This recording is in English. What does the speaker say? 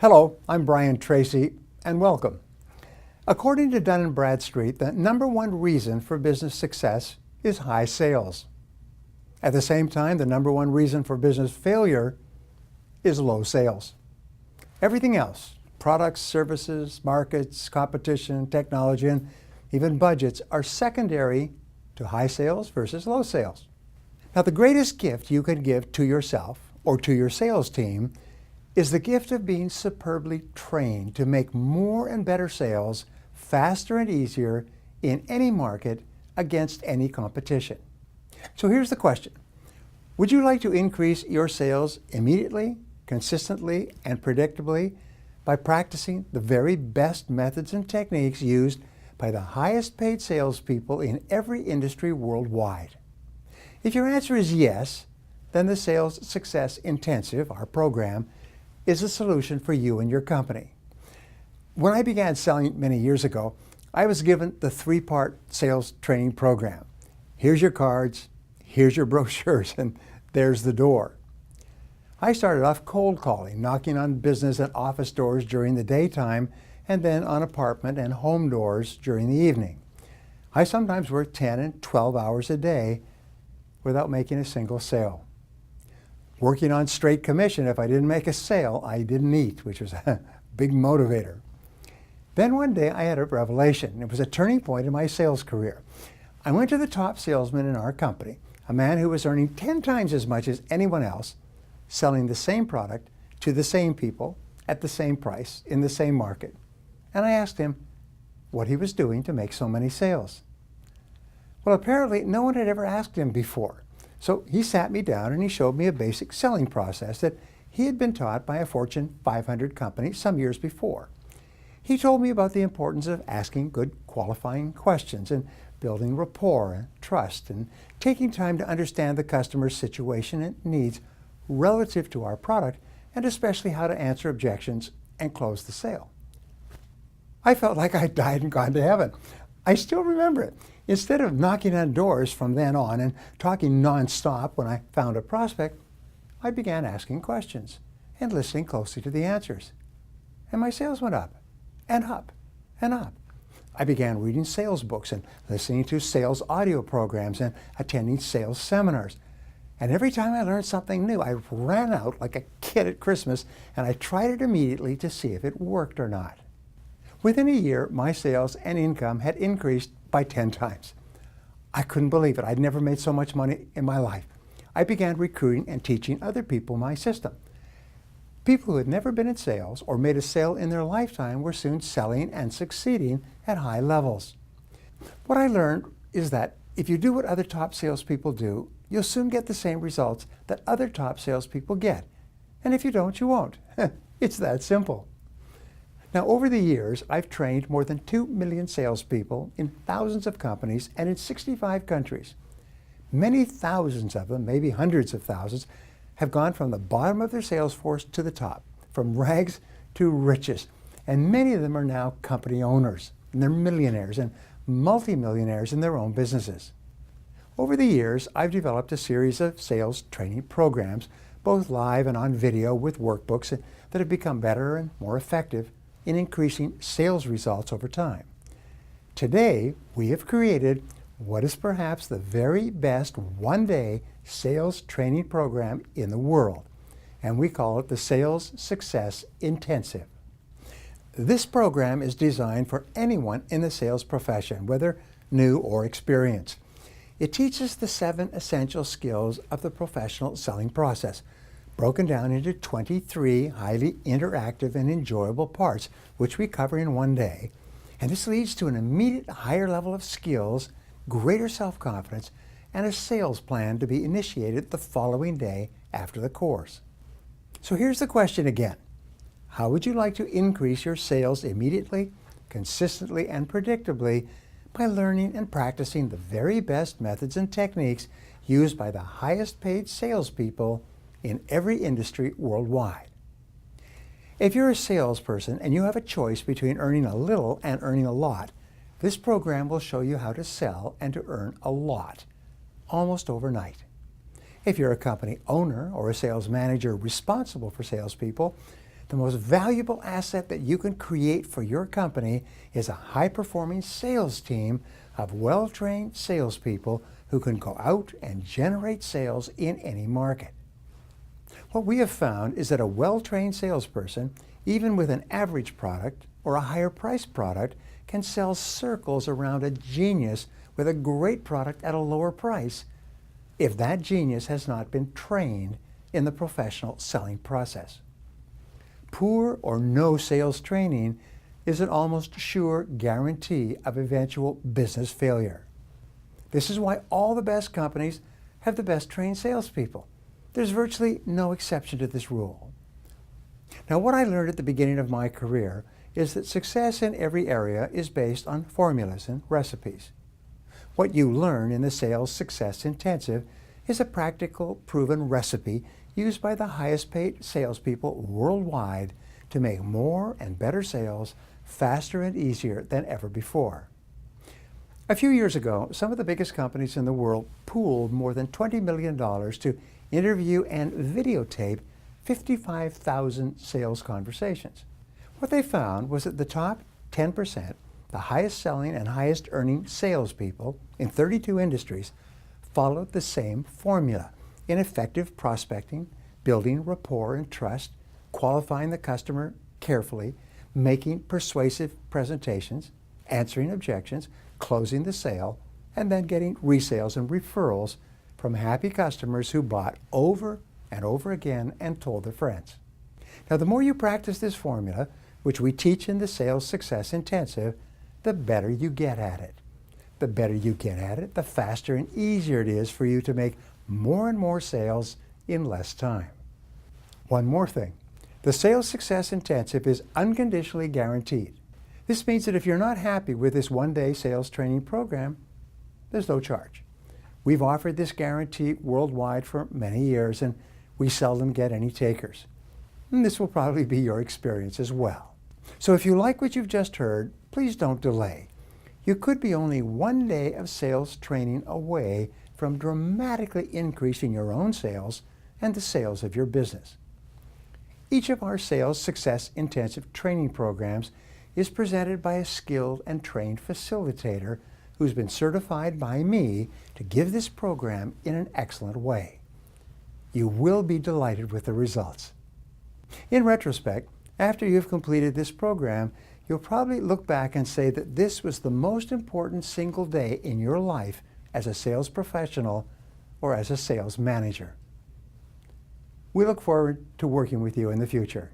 Hello, I'm Brian Tracy, and welcome. According to Dun & Bradstreet, the number one reason for business success is high sales. At the same time, the number one reason for business failure is low sales. Everything else, products, services, markets, competition, technology, and even budgets are secondary to high sales versus low sales. Now, the greatest gift you can give to yourself or to your sales team is the gift of being superbly trained to make more and better sales faster and easier in any market against any competition. So here's the question. Would you like to increase your sales immediately, consistently, and predictably by practicing the very best methods and techniques used by the highest paid salespeople in every industry worldwide? If your answer is yes, then the Sales Success Intensive, our program, is a solution for you and your company. When I began selling many years ago, I was given the three-part sales training program. Here's your cards, here's your brochures, and there's the door. I started off cold calling, knocking on business and office doors during the daytime, and then on apartment and home doors during the evening. I sometimes worked 10 and 12 hours a day without making a single sale. Working on straight commission, if I didn't make a sale, I didn't eat, which was a big motivator. Then one day I had a revelation. It was a turning point in my sales career. I went to the top salesman in our company, a man who was earning 10 times as much as anyone else, selling the same product to the same people at the same price in the same market. And I asked him what he was doing to make so many sales. Well, apparently no one had ever asked him before. So he sat me down and he showed me a basic selling process that he had been taught by a Fortune 500 company some years before. He told me about the importance of asking good qualifying questions and building rapport and trust and taking time to understand the customer's situation and needs relative to our product, and especially how to answer objections and close the sale. I felt like I died and gone to heaven. I still remember it. Instead of knocking on doors from then on and talking nonstop when I found a prospect, I began asking questions and listening closely to the answers. And my sales went up and up and up. I began reading sales books and listening to sales audio programs and attending sales seminars. And every time I learned something new, I ran out like a kid at Christmas and I tried it immediately to see if it worked or not. Within a year, my sales and income had increased by 10 times. I couldn't believe it. I'd never made so much money in my life. I began recruiting and teaching other people my system. People who had never been in sales or made a sale in their lifetime were soon selling and succeeding at high levels. What I learned is that if you do what other top salespeople do, you'll soon get the same results that other top salespeople get. And if you don't, you won't. It's that simple. Now, over the years, I've trained more than 2 million salespeople in thousands of companies and in 65 countries. Many thousands of them, maybe hundreds of thousands, have gone from the bottom of their sales force to the top, from rags to riches. And many of them are now company owners, and they're millionaires and multimillionaires in their own businesses. Over the years, I've developed a series of sales training programs, both live and on video with workbooks that have become better and more effective in increasing sales results over time. Today, we have created what is perhaps the very best one-day sales training program in the world, and we call it the Sales Success Intensive. This program is designed for anyone in the sales profession, whether new or experienced. It teaches the 7 essential skills of the professional selling process, broken down into 23 highly interactive and enjoyable parts, which we cover in one day. And this leads to an immediate higher level of skills, greater self-confidence, and a sales plan to be initiated the following day after the course. So here's the question again. How would you like to increase your sales immediately, consistently, and predictably by learning and practicing the very best methods and techniques used by the highest paid salespeople in every industry worldwide? If you're a salesperson and you have a choice between earning a little and earning a lot, this program will show you how to sell and to earn a lot, almost overnight. If you're a company owner or a sales manager responsible for salespeople, The most valuable asset that you can create for your company is a high-performing sales team of well-trained salespeople who can go out and generate sales in any market. What we have found is that a well-trained salesperson, even with an average product or a higher priced product, can sell circles around a genius with a great product at a lower price if that genius has not been trained in the professional selling process. Poor or no sales training is an almost sure guarantee of eventual business failure. This is why all the best companies have the best trained salespeople. There's virtually no exception to this rule. Now, what I learned at the beginning of my career is that success in every area is based on formulas and recipes. What you learn in the Sales Success Intensive is a practical, proven recipe used by the highest paid salespeople worldwide to make more and better sales faster and easier than ever before. A few years ago, some of the biggest companies in the world pooled more than $20 million to interview and videotape 55,000 sales conversations. What they found was that the top 10%, the highest selling and highest earning salespeople in 32 industries, followed the same formula in effective prospecting, building rapport and trust, qualifying the customer carefully, making persuasive presentations, answering objections, closing the sale, and then getting resales and referrals from happy customers who bought over and over again and told their friends. Now, the more you practice this formula, which we teach in the Sales Success Intensive, the better you get at it. The better you get at it, the faster and easier it is for you to make more and more sales in less time. One more thing. The Sales Success Intensive is unconditionally guaranteed. This means that if you're not happy with this one-day sales training program, there's no charge. We've offered this guarantee worldwide for many years, and we seldom get any takers. And this will probably be your experience as well. So if you like what you've just heard, please don't delay. You could be only one day of sales training away from dramatically increasing your own sales and the sales of your business. Each of our Sales Success Intensive training programs is presented by a skilled and trained facilitator who's been certified by me to give this program in an excellent way. You will be delighted with the results. In retrospect, after you've completed this program, you'll probably look back and say that this was the most important single day in your life as a sales professional or as a sales manager. We look forward to working with you in the future.